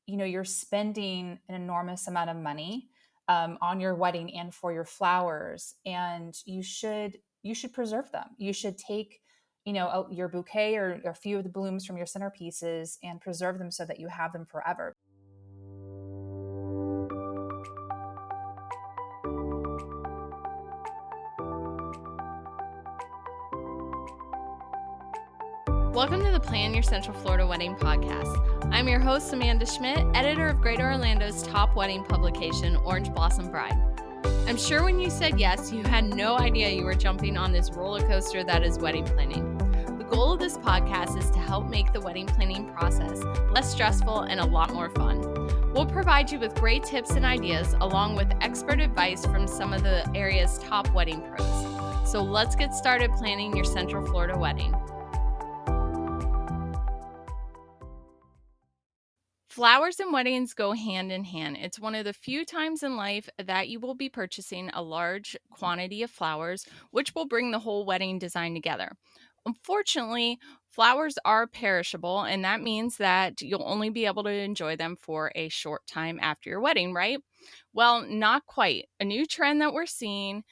you're spending an enormous amount of money on your wedding and for your flowers, and you should preserve them. You should take your bouquet or a few of the blooms from your centerpieces and preserve them so that you have them forever. Welcome to the Plan Your Central Florida Wedding podcast. I'm your host, Amanda Schmidt, editor of Greater Orlando's top wedding publication, Orange Blossom Bride. I'm sure when you said yes, you had no idea you were jumping on this roller coaster that is wedding planning. The goal of this podcast is to help make the wedding planning process less stressful and a lot more fun. We'll provide you with great tips and ideas along with expert advice from some of the area's top wedding pros. So let's get started planning your Central Florida wedding. Flowers and weddings go hand in hand. It's one of the few times in life that you will be purchasing a large quantity of flowers, which will bring the whole wedding design together. Unfortunately, flowers are perishable, and that means that you'll only be able to enjoy them for a short time after your wedding, right? Well, not quite. A new trend that we're seeing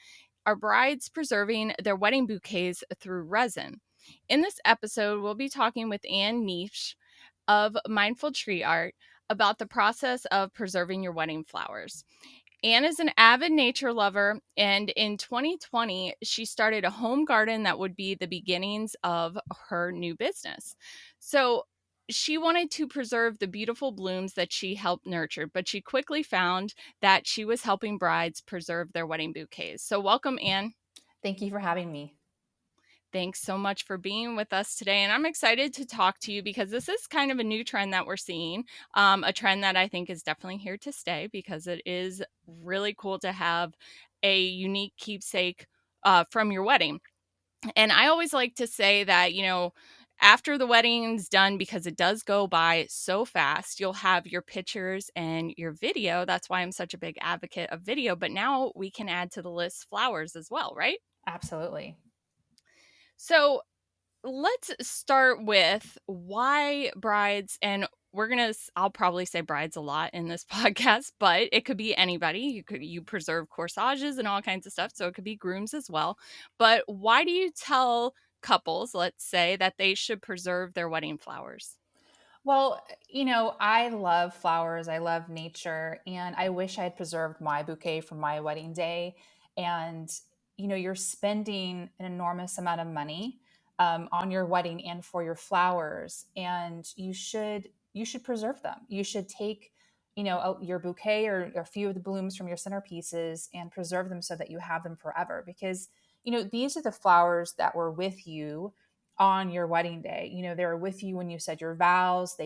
are brides preserving their wedding bouquets through resin. In this episode, we'll be talking with Niebch of Mindful Tree Art about the process of preserving your wedding flowers. Anne is an avid nature lover, and in 2020, she started a home garden that would be the beginnings of her new business. So she wanted to preserve the beautiful blooms that she helped nurture, but she quickly found that she was helping brides preserve their wedding bouquets. So welcome, Anne. Thank you for having me. Thanks so much for being with us today. And I'm excited to talk to you because this is kind of a new trend that we're seeing, a trend that I think is definitely here to stay because it is really cool to have a unique keepsake from your wedding. And I always like to say that, after the wedding's done, because it does go by so fast, you'll have your pictures and your video. That's why I'm such a big advocate of video. But now we can add to the list flowers as well, right? Absolutely. So let's start with why brides, and I'll probably say brides a lot in this podcast, but it could be anybody. You preserve corsages and all kinds of stuff, so it could be grooms as well. But why do you tell couples, let's say, that they should preserve their wedding flowers? Well, I love flowers. I love nature. And I wish I had preserved my bouquet from my wedding day. And, you're spending an enormous amount of money on your wedding and for your flowers. And you should preserve them. You should take, your bouquet or a few of the blooms from your centerpieces and preserve them so that you have them forever. Because, these are the flowers that were with you on your wedding day. They were with you when you said your vows.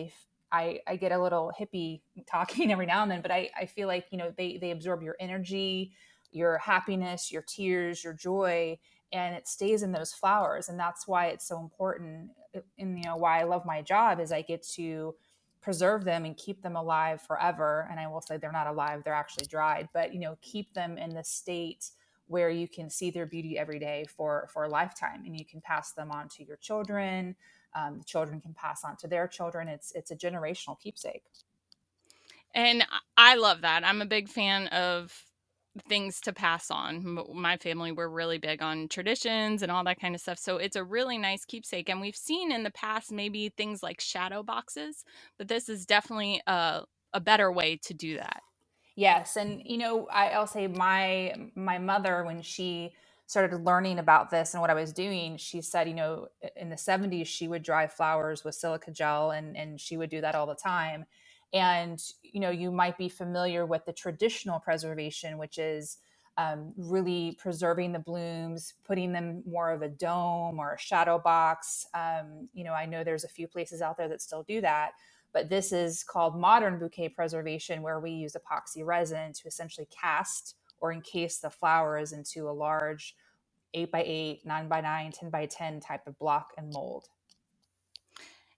I get a little hippie talking every now and then, but I feel like, they absorb your energy, your happiness, your tears, your joy, and it stays in those flowers. And that's why it's so important. And, why I love my job is I get to preserve them and keep them alive forever. And I will say they're not alive, they're actually dried, but, keep them in the state where you can see their beauty every day for a lifetime, and you can pass them on to your children. The children can pass on to their children. It's a generational keepsake. And I love that. I'm a big fan of things to pass on. My family, we're really big on traditions and all that kind of stuff. So it's a really nice keepsake. And we've seen in the past maybe things like shadow boxes, but this is definitely a better way to do that. Yes, and I'll say my mother, when she started learning about this and what I was doing, she said, in the 70s she would dry flowers with silica gel, and she would do that all the time. And you might be familiar with the traditional preservation, which is really preserving the blooms, putting them more of a dome or a shadow box. I know there's a few places out there that still do that. But this is called modern bouquet preservation, where we use epoxy resin to essentially cast or encase the flowers into a large 8x8, 9x9, 10x10 type of block and mold.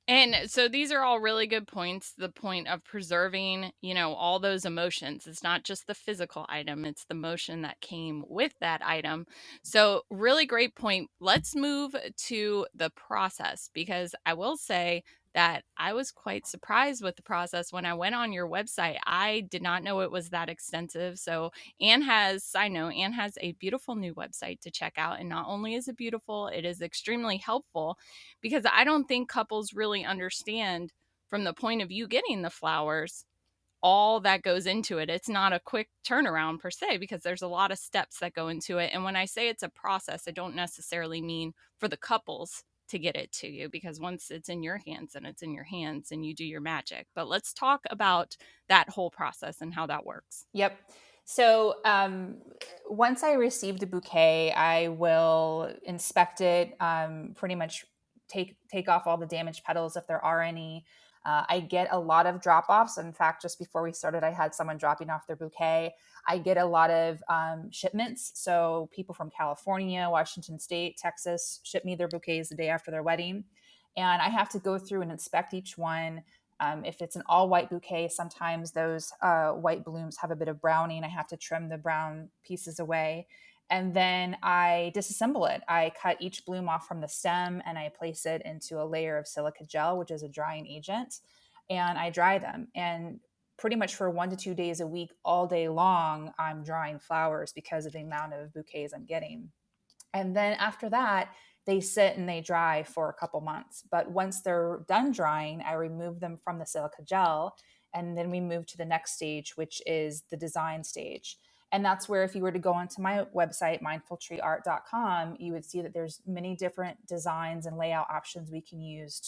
And so these are all really good points. The point of preserving, all those emotions. It's not just the physical item, it's the emotion that came with that item. So, really great point. Let's move to the process, because I will say that I was quite surprised with the process when I went on your website. I did not know it was that extensive. So, side note, Anne has a beautiful new website to check out. And not only is it beautiful, it is extremely helpful because I don't think couples really understand from the point of view getting the flowers all that goes into it. It's not a quick turnaround per se because there's a lot of steps that go into it. And when I say it's a process, I don't necessarily mean for the couples to get it to you because once it's in your hands and it's in your hands and you do your magic. But let's talk about that whole process and how that works. Yep. So once I received a bouquet, I will inspect it. Pretty much take off all the damaged petals if there are any. I get a lot of drop offs. In fact, just before we started, I had someone dropping off their bouquet. I get a lot of shipments. So people from California, Washington State, Texas ship me their bouquets the day after their wedding, and I have to go through and inspect each one. If it's an all white bouquet, sometimes those white blooms have a bit of browning. I have to trim the brown pieces away. And then I disassemble it. I cut each bloom off from the stem and I place it into a layer of silica gel, which is a drying agent, and I dry them. And pretty much for 1 to 2 days a week, all day long, I'm drying flowers because of the amount of bouquets I'm getting. And then after that, they sit and they dry for a couple months. But once they're done drying, I remove them from the silica gel. And then we move to the next stage, which is the design stage. And that's where, if you were to go onto my website, mindfultreeart.com, you would see that there's many different designs and layout options we can use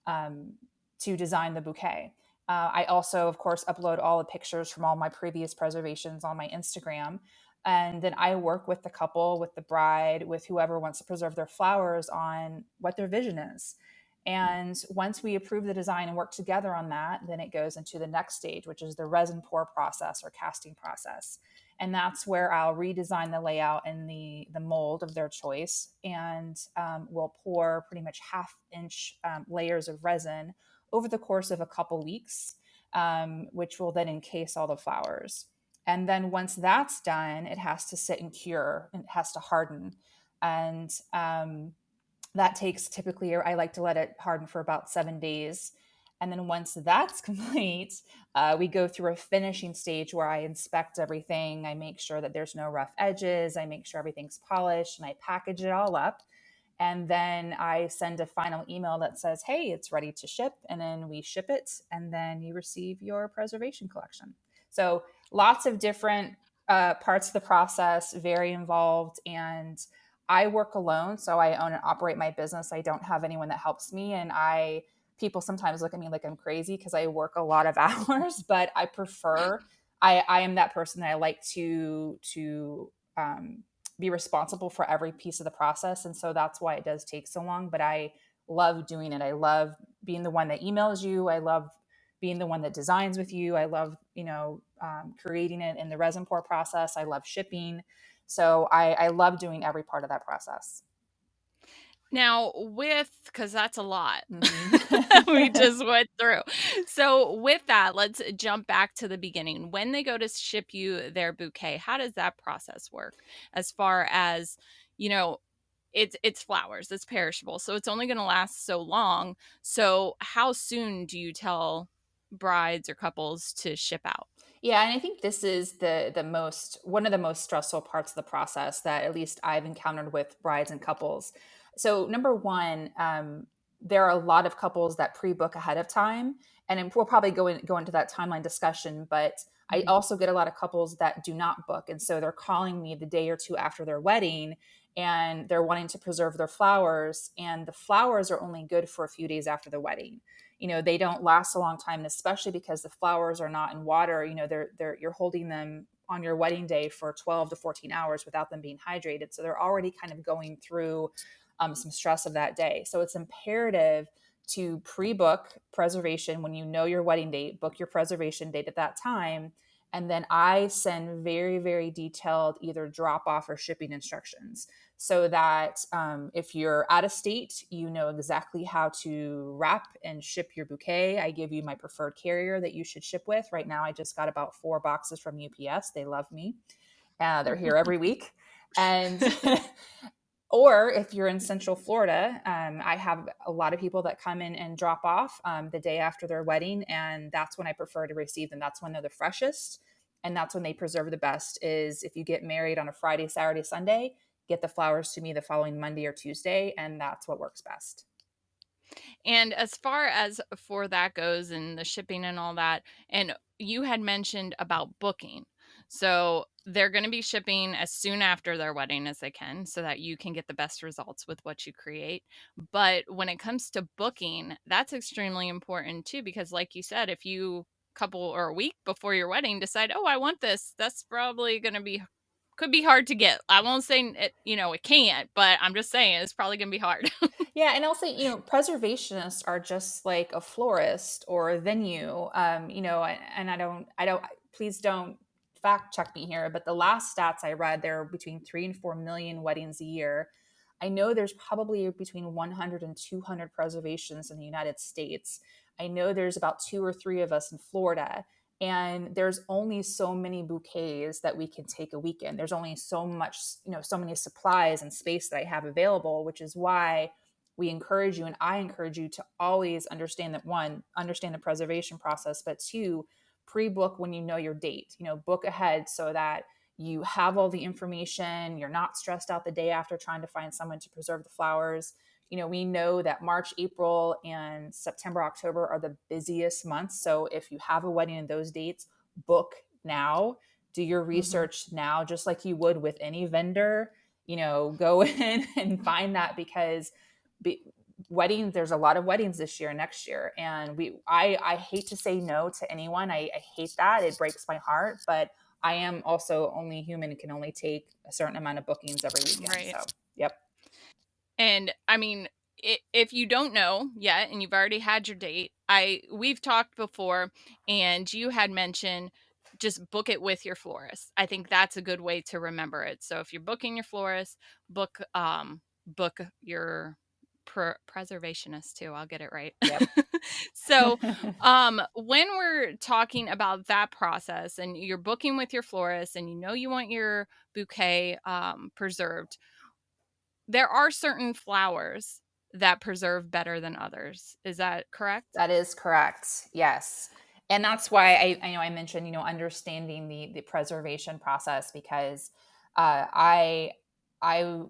um, to design the bouquet. I also, of course, upload all the pictures from all my previous preservations on my Instagram, and then I work with the couple, with the bride, with whoever wants to preserve their flowers on what their vision is. And once we approve the design and work together on that, then it goes into the next stage, which is the resin pour process or casting process. And that's where I'll redesign the layout and the mold of their choice. And we'll pour pretty much half-inch layers of resin over the course of a couple weeks, which will then encase all the flowers. And then once that's done, it has to sit and cure and it has to harden. And that takes typically, I like to let it harden for about 7 days. And then once that's complete, we go through a finishing stage where I inspect everything. I make sure that there's no rough edges. I make sure everything's polished and I package it all up. And then I send a final email that says, hey, it's ready to ship. And then we ship it. And then you receive your preservation collection. So lots of different parts of the process, very involved. And I work alone. So I own and operate my business. I don't have anyone that helps me. And people sometimes look at me like I'm crazy because I work a lot of hours, but I prefer, I am that person that I like to be responsible for every piece of the process. And so that's why it does take so long, but I love doing it. I love being the one that emails you. I love being the one that designs with you. I love, creating it in the resin pour process. I love shipping. So I love doing every part of that process. Now, because that's a lot we Mm-hmm. just went through. So, with that, let's jump back to the beginning. When they go to ship you their bouquet, how does that process work? As far as, you know, it's flowers, it's perishable, so it's only going to last so long. So, how soon do you tell brides or couples to ship out? Yeah, and I think this is the most one of the most stressful parts of the process that at least I've encountered with brides and couples. So number one, there are a lot of couples that pre-book ahead of time, and we'll probably go into that timeline discussion. But I Mhm. also get a lot of couples that do not book, and so they're calling me the day or two after their wedding, and they're wanting to preserve their flowers, and the flowers are only good for a few days after the wedding. They don't last a long time, especially because the flowers are not in water. They're you're holding them on your wedding day for 12 to 14 hours without them being hydrated, so they're already kind of going through some stress of that day. So it's imperative to pre-book preservation. When you know your wedding date, book your preservation date at that time, and then I send very, very detailed either drop off or shipping instructions, so that if you're out of state, you know exactly how to wrap and ship your bouquet. I give you my preferred carrier that you should ship with. Right now, I just got about 4 boxes from UPS. They love me. They're here every week. And Or if you're in Central Florida, I have a lot of people that come in and drop off the day after their wedding, and that's when I prefer to receive them. That's when they're the freshest, and that's when they preserve the best. Is if you get married on a Friday, Saturday, Sunday, get the flowers to me the following Monday or Tuesday, and that's what works best. And as far as for that goes and the shipping and all that, and you had mentioned about booking. So they're going to be shipping as soon after their wedding as they can so that you can get the best results with what you create. But when it comes to booking, that's extremely important too, because like you said, if you couple or a week before your wedding decide, oh, I want this, that's probably going to be could be hard to get. I won't say it, it can't, but I'm just saying it's probably going to be hard. Yeah, and I'll say, preservationists are just like a florist or a venue. And I don't. Please don't fact check me here, but the last stats I read, there are between 3 and 4 million weddings a year. I know there's probably between 100 and 200 preservations in the United States. I know there's about two or three of us in Florida, and there's only so many bouquets that we can take a weekend. There's only so much, so many supplies and space that I have available, which is why we encourage you and I encourage you to always understand that, one, understand the preservation process, but two, pre-book when you know your date. Book ahead so that you have all the information. You're not stressed out the day after trying to find someone to preserve the flowers. We know that March, April, and September, October are the busiest months. So if you have a wedding in those dates, book now. Do your Hmm. research now, just like you would with any vendor. Go in and find that, because be, weddings, there's a lot of weddings this year, next year, and I hate to say no to anyone. I hate that. It breaks my heart, but I am also only human and can only take a certain amount of bookings every weekend. Right. So, yep. And I mean, if you don't know yet and you've already had your date, we've talked before and you had mentioned just book it with your florist. I think that's a good way to remember it. So if you're booking your florist, book your preservationist too. I'll get it right. Yep. So, when we're talking about that process and you're booking with your florist and you know you want your bouquet preserved, there are certain flowers that preserve better than others. Is that correct? That is correct. Yes. And that's why I mentioned, understanding the preservation process, because uh, I I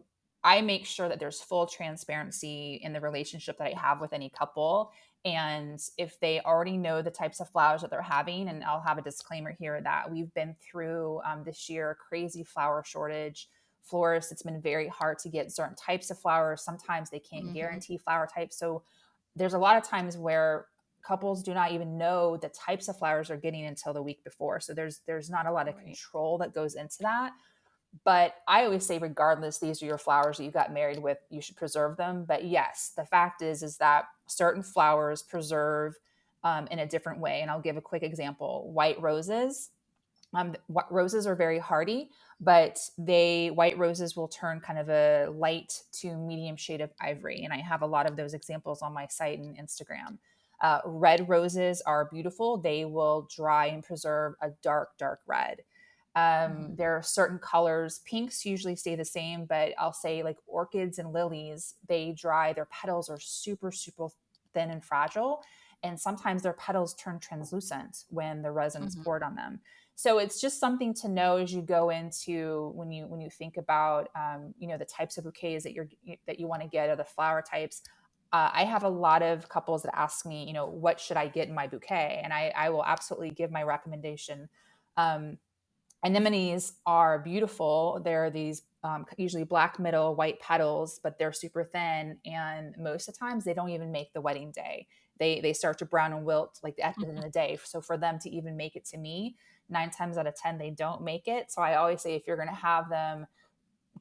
I make sure that there's full transparency in the relationship that I have with any couple. And if they already know the types of flowers that they're having, and I'll have a disclaimer here that we've been through this year a crazy flower shortage. Florists, it's been very hard to get certain types of flowers. Sometimes they can't Mhm. guarantee flower types. So there's a lot of times where couples do not even know the types of flowers they're getting until the week before. So there's not a lot of Right. control that goes into that. But I always say, regardless, these are your flowers that you got married with. You should preserve them. But yes, the fact is that certain flowers preserve in a different way. And I'll give a quick example: white roses. Roses are very hardy, but white roses will turn kind of a light to medium shade of ivory, and I have a lot of those examples on my site and Instagram. Red roses are beautiful; they will dry and preserve a dark, dark red. Mhm. There are certain colors. Pinks usually stay the same, but I'll say like orchids and lilies, they dry. Their petals are super, super thin and fragile, and sometimes their petals turn translucent when the resin is Mhm. poured on them. So it's just something to know as you go into, when you think about the types of bouquets that you want to get, or the flower types. I have a lot of couples that ask me, what should I get in my bouquet, and I will absolutely give my recommendation. um, Anemones are beautiful. They're these usually black middle, white petals, but they're super thin. And most of the times, they don't even make the wedding day. They start to brown and wilt like at the end of Mhm. the day. So for them to even make it to me, 9 times out of 10, they don't make it. So I always say, if you're going to have them,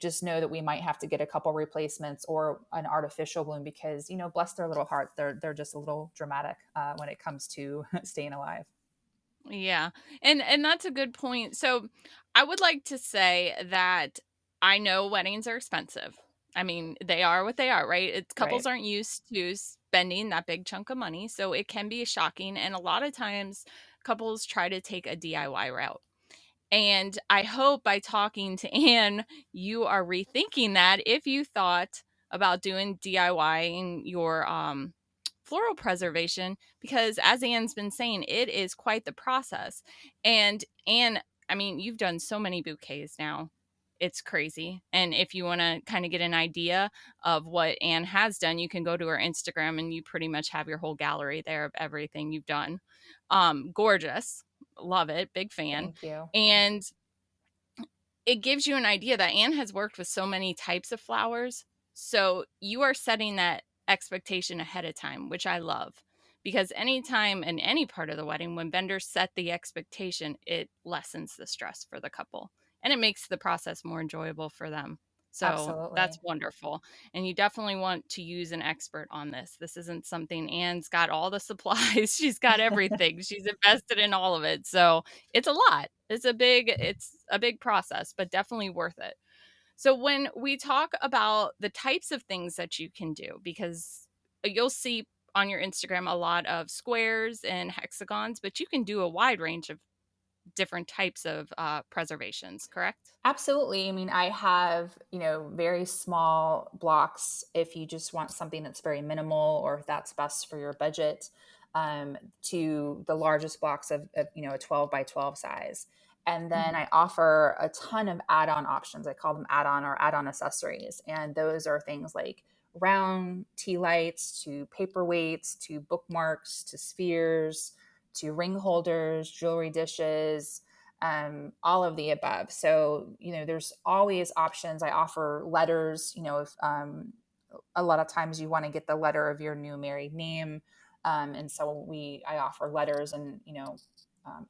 just know that we might have to get a couple replacements or an artificial bloom, because bless their little hearts, they're just a little dramatic when it comes to staying alive. Yeah. And that's a good point. So, I would like to say that I know weddings are expensive. I mean, they are what they are, right? It's Right. couples aren't used to spending that big chunk of money, so it can be shocking and a lot of times couples try to take a DIY route. And I hope by talking to Anne, you are rethinking that if you thought about doing DIYing your floral preservation, because as Anne's been saying, it is quite the process. And Anne, I mean, you've done so many bouquets now. It's crazy. And if you want to kind of get an idea of what Anne has done, you can go to her Instagram and you pretty much have your whole gallery there of everything you've done. Gorgeous. Love it. Big fan. Thank you. And it gives you an idea that Anne has worked with so many types of flowers. So you are setting that expectation ahead of time, which I love. Because anytime in any part of the wedding, when vendors set the expectation, it lessens the stress for the couple and it makes the process more enjoyable for them. So that's Absolutely. wonderful. And you definitely want to use an expert on this. This isn't something Anne's got all the supplies, she's got everything, she's invested in all of it. So it's a lot. It's a big process, but definitely worth it. So when we talk about the types of things that you can do, because you'll see on your Instagram a lot of squares and hexagons, but you can do a wide range of different types of preservations, correct? Absolutely. I mean, I have, very small blocks if you just want something that's very minimal or if that's best for your budget, to the largest blocks of, a 12 by 12 size. And then Hmm. I offer a ton of add on options. I call them add on or add on accessories. And those are things like round tea lights to paperweights to bookmarks to spheres to ring holders, jewelry dishes, all of the above. So, there's always options. I offer letters, if a lot of times you want to get the letter of your new married name. And so I offer letters and,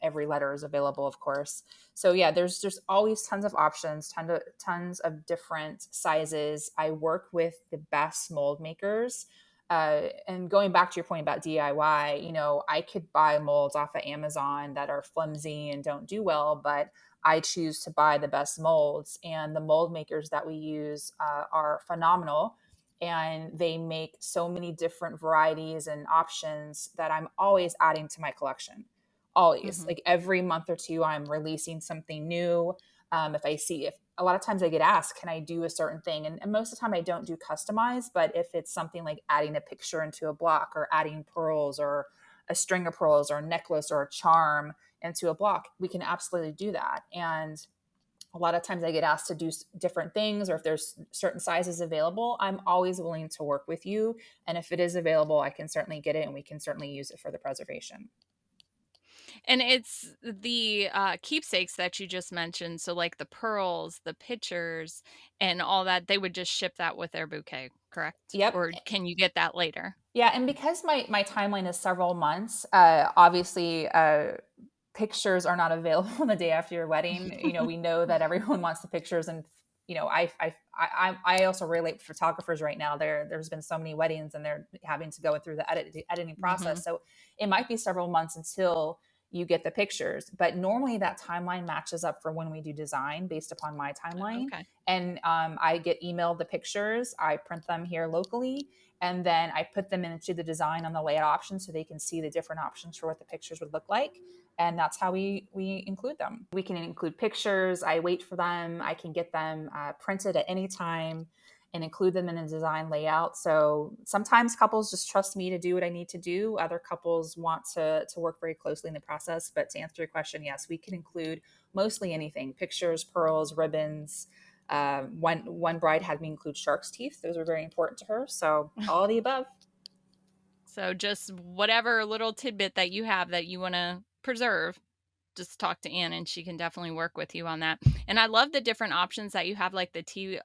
every letter is available, of course. So yeah, there's always tons of options, tons of different sizes. I work with the best mold makers. And going back to your point about DIY, I could buy molds off of Amazon that are flimsy and don't do well, but I choose to buy the best molds. And the mold makers that we use are phenomenal. And they make so many different varieties and options that I'm always adding to my collection. Always. Hmm. Like every month or two, I'm releasing something new. If a lot of times I get asked, can I do a certain thing? And most of the time I don't do customized, but if it's something like adding a picture into a block or adding pearls or a string of pearls or a necklace or a charm into a block, we can absolutely do that. And a lot of times I get asked to do different things, or if there's certain sizes available, I'm always willing to work with you. And if it is available, I can certainly get it and we can certainly use it for the preservation. And it's the keepsakes that you just mentioned. So, like the pearls, the pictures, and all that, they would just ship that with their bouquet, correct? Yep. Or can you get that later? Yeah, and because my timeline is several months, obviously, pictures are not available on the day after your wedding. We know that everyone wants the pictures, and I also relate with photographers right now. There's been so many weddings, and they're having to go through the editing Hmm. process. So it might be several months until you get the pictures, but normally that timeline matches up for when we do design based upon my timeline. Okay. And I get emailed the pictures. I print them here locally, and then I put them into the design on the layout option so they can see the different options for what the pictures would look like. And that's how we include them. We can include pictures. I wait for them. I can get them printed at any time and include them in a design layout. So sometimes couples just trust me to do what I need to do. Other couples want to work very closely in the process. But to answer your question, yes, we can include mostly anything: pictures, pearls, ribbons. One bride had me include shark's teeth; those were very important to her. So all of the above. So just whatever little tidbit that you have that you want to preserve, just talk to Anne and she can definitely work with you on that. And I love the different options that you have, like the tea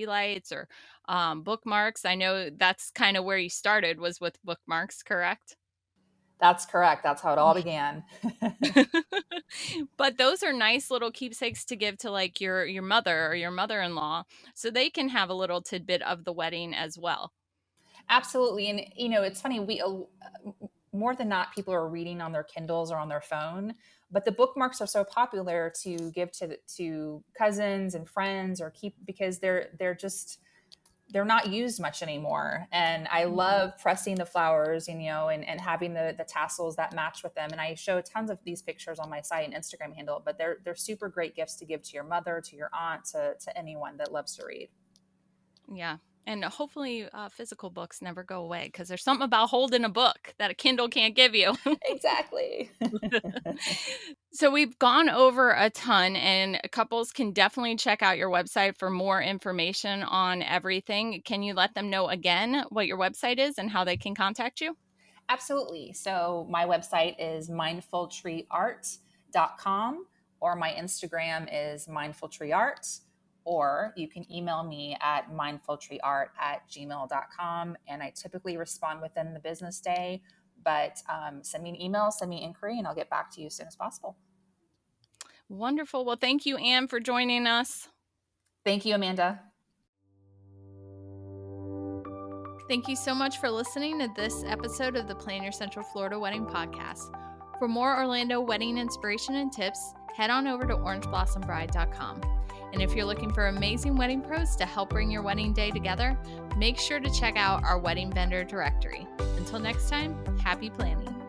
lights or bookmarks. I know that's kind of where you started was with bookmarks, correct? That's correct. That's how it all began. But those are nice little keepsakes to give to like your mother or your mother-in-law so they can have a little tidbit of the wedding as well. Absolutely. And, it's funny, more than not, people are reading on their Kindles or on their phone, but the bookmarks are so popular to give to cousins and friends or keep because they're just they're not used much anymore. And I love pressing the flowers, and having the tassels that match with them. And I show tons of these pictures on my site and Instagram handle, but they're super great gifts to give to your mother, to your aunt, to anyone that loves to read. Yeah. And hopefully physical books never go away, because there's something about holding a book that a Kindle can't give you. Exactly. So we've gone over a ton, and couples can definitely check out your website for more information on everything. Can you let them know again what your website is and how they can contact you? Absolutely. So my website is mindfultreeart.com, or my Instagram is mindfultreeart, or you can email me at mindfultreeart@gmail.com. And I typically respond within the business day, but send me an email, send me an inquiry, and I'll get back to you as soon as possible. Wonderful. Well, thank you, Anne, for joining us. Thank you, Amanda. Thank you so much for listening to this episode of the Plan Your Central Florida Wedding Podcast. For more Orlando wedding inspiration and tips, head on over to orangeblosombride.com. And if you're looking for amazing wedding pros to help bring your wedding day together, make sure to check out our wedding vendor directory. Until next time, happy planning.